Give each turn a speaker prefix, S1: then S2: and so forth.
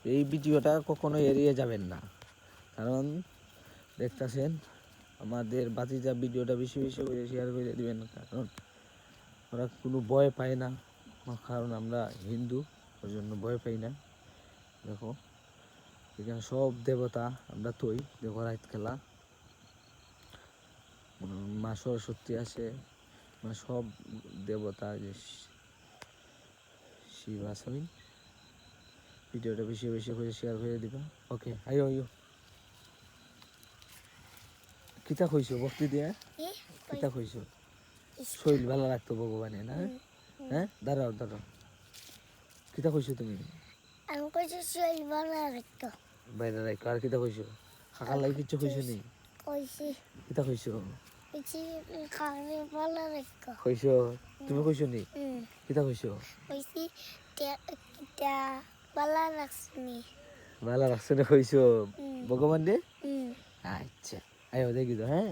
S1: এই ভিডিওটা কখনো এড়িয়ে যাবেন না, কারণ দেখতেছেন আমাদের বাতিজা ভিডিওটা বেশি বেশি করে শেয়ার করে দিবেন, কারণ ওরা কোনো ভয় পায় না, কারণ আমরা হিন্দু, ওই জন্য ভয় পাই না। দেখো এখানে সব দেবতা আমরা তৈ, দেখো রাত খেলা মা সরস্বতী আছে, মানে সব দেবতা যে শিব আছে। ভিডিওটা বেশি বেশি করে শেয়ার করে দিবা। ওকে, আইও আইও। কিতা কইছো ভক্তি দিয়ে? কিতা কইছো? শরীর ভালো রাখতো ভগবানে না? হ্যাঁ, দাঁড়াও দাঁড়াও, কিতা কইছো তুমি?
S2: আমি কইছি শরীর ভালো রাখতো।
S1: বাইরে রাখো। আর কিতা কইছো? খাকার লাগি কিচ্ছু কইছো নি?
S2: কইছি
S1: কিতা কইছো?
S2: কইছি খাওয়ারে ভালো রাখতো।
S1: কইছো? তুমি কইছো নি? কিতা কইছো?
S2: কইছি কিটা ভালো রাখছনি।
S1: ভালো রাখছো না কইছো ভগবান দে? আচ্ছা, আইও দেখি তো, হ্যাঁ।